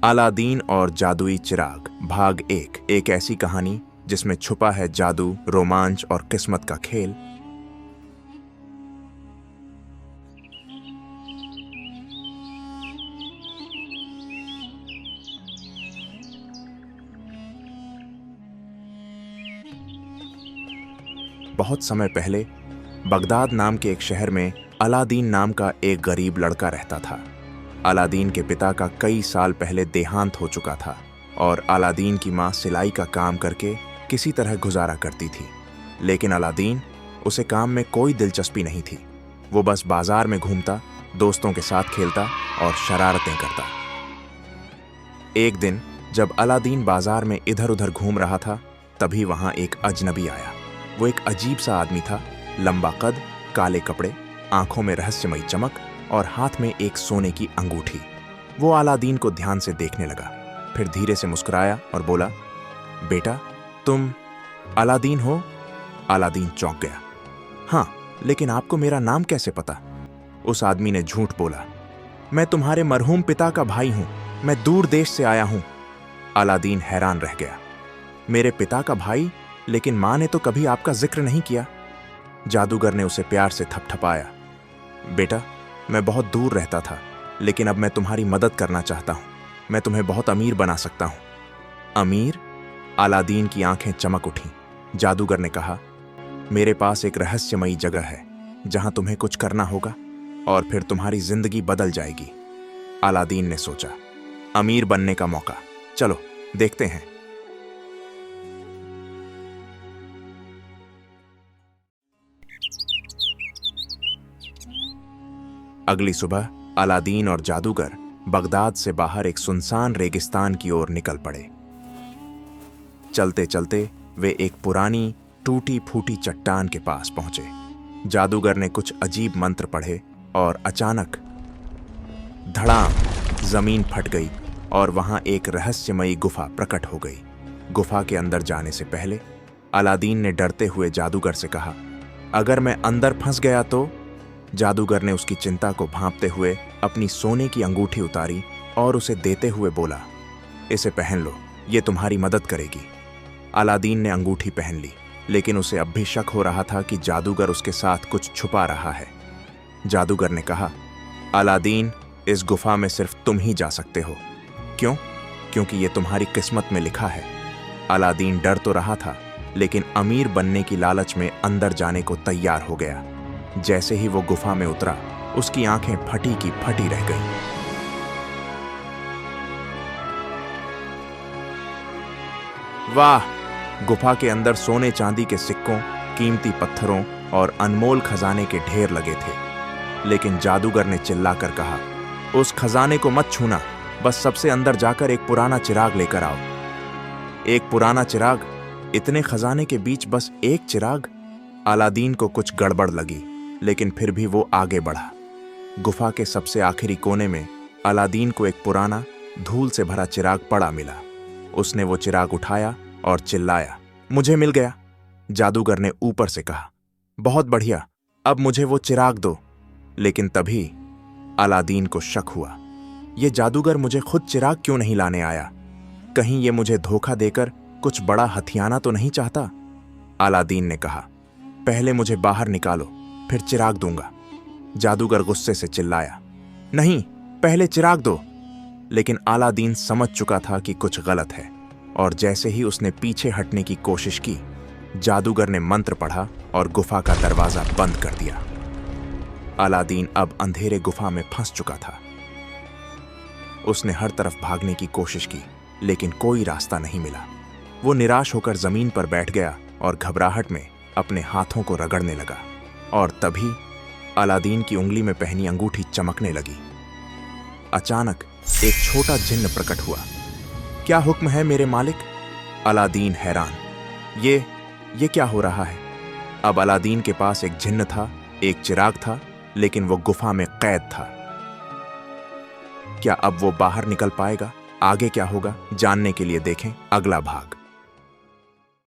Aladdin और जादुई चिराग भाग 1। एक ऐसी कहानी जिसमें छुपा है जादू, रोमांच और किस्मत का खेल। बहुत समय पहले बगदाद नाम के एक शहर में अलादीन नाम का एक गरीब लड़का रहता था। अलादीन के पिता का कई साल पहले देहांत हो चुका था और अलादीन की मां सिलाई का काम करके किसी तरह गुजारा करती थी। लेकिन अलादीन, उसे काम में कोई दिलचस्पी नहीं थी। वो बस बाजार में घूमता, दोस्तों के साथ खेलता और शरारतें करता। एक दिन जब अलादीन बाजार में इधर उधर घूम रहा था, तभी वहां एक अजनबी आया। वो एक अजीब सा आदमी था, लंबा कद, काले कपड़े, आंखों में रहस्यमयी चमक और हाथ में एक सोने की अंगूठी। वो अलादीन को ध्यान से देखने लगा, फिर धीरे से मुस्कुराया और बोला, बेटा, तुम अलादीन हो? अलादीन चौंक गया। हाँ, लेकिन आपको मेरा नाम कैसे पता? उस आदमी ने झूठ बोला। मैं तुम्हारे मरहूम पिता का भाई हूं, मैं दूर देश से आया हूं। अलादीन हैरान रह गया। मेरे पिता का भाई? लेकिन मां ने तो कभी आपका जिक्र नहीं किया। जादूगर ने उसे प्यार से थपथपाया। बेटा, मैं बहुत दूर रहता था, लेकिन अब मैं तुम्हारी मदद करना चाहता हूं। मैं तुम्हें बहुत अमीर बना सकता हूं। अमीर? अलादीन की आंखें चमक उठीं। जादूगर ने कहा, मेरे पास एक रहस्यमयी जगह है जहां तुम्हें कुछ करना होगा और फिर तुम्हारी जिंदगी बदल जाएगी। अलादीन ने सोचा, अमीर बनने का मौका, चलो देखते हैं। अगली सुबह अलादीन और जादूगर बगदाद से बाहर एक सुनसान रेगिस्तान की ओर निकल पड़े। चलते चलते वे एक पुरानी टूटी फूटी चट्टान के पास पहुंचे। जादूगर ने कुछ अजीब मंत्र पढ़े और अचानक धड़ाम, जमीन फट गई और वहां एक रहस्यमयी गुफा प्रकट हो गई। गुफा के अंदर जाने से पहले अलादीन ने डरते हुए जादूगर से कहा, अगर मैं अंदर फंस गया तो? जादूगर ने उसकी चिंता को भांपते हुए अपनी सोने की अंगूठी उतारी और उसे देते हुए बोला, इसे पहन लो, ये तुम्हारी मदद करेगी। अलादीन ने अंगूठी पहन ली, लेकिन उसे अब भी शक हो रहा था कि जादूगर उसके साथ कुछ छुपा रहा है। जादूगर ने कहा, अलादीन, इस गुफा में सिर्फ तुम ही जा सकते हो। क्यों? क्योंकि ये तुम्हारी किस्मत में लिखा है। अलादीन डर तो रहा था, लेकिन अमीर बनने की लालच में अंदर जाने को तैयार हो गया। जैसे ही वो गुफा में उतरा, उसकी आंखें फटी की फटी रह गईं। वाह! गुफा के अंदर सोने चांदी के सिक्कों, कीमती पत्थरों और अनमोल खजाने के ढेर लगे थे। लेकिन जादूगर ने चिल्लाकर कहा, उस खजाने को मत छूना, बस सबसे अंदर जाकर एक पुराना चिराग लेकर आओ। एक पुराना चिराग? इतने खजाने के बीच बस एक चिराग? अलादीन को कुछ गड़बड़ लगी, लेकिन फिर भी वो आगे बढ़ा। गुफा के सबसे आखिरी कोने में अलादीन को एक पुराना, धूल से भरा चिराग पड़ा मिला। उसने वो चिराग उठाया और चिल्लाया, मुझे मिल गया। जादूगर ने ऊपर से कहा, बहुत बढ़िया, अब मुझे वो चिराग दो। लेकिन तभी अलादीन को शक हुआ, ये जादूगर मुझे खुद चिराग क्यों नहीं लाने आया? कहीं ये मुझे धोखा देकर कुछ बड़ा हथियाना तो नहीं चाहता? अलादीन ने कहा, पहले मुझे बाहर निकालो, फिर चिराग दूंगा। जादूगर गुस्से से चिल्लाया, नहीं, पहले चिराग दो। लेकिन अलादीन समझ चुका था कि कुछ गलत है, और जैसे ही उसने पीछे हटने की कोशिश की, जादूगर ने मंत्र पढ़ा और गुफा का दरवाजा बंद कर दिया। अलादीन अब अंधेरे गुफा में फंस चुका था। उसने हर तरफ भागने की कोशिश की, लेकिन कोई रास्ता नहीं मिला। वो निराश होकर जमीन पर बैठ गया और घबराहट में अपने हाथों को रगड़ने लगा। और तभी अलादीन की उंगली में पहनी अंगूठी चमकने लगी। अचानक एक छोटा जिन्न प्रकट हुआ। क्या हुक्म है मेरे मालिक? अलादीन हैरान, ये क्या हो रहा है? अब अलादीन के पास एक जिन्न था, एक चिराग था, लेकिन वो गुफा में कैद था। क्या अब वो बाहर निकल पाएगा? आगे क्या होगा, जानने के लिए देखें अगला भाग।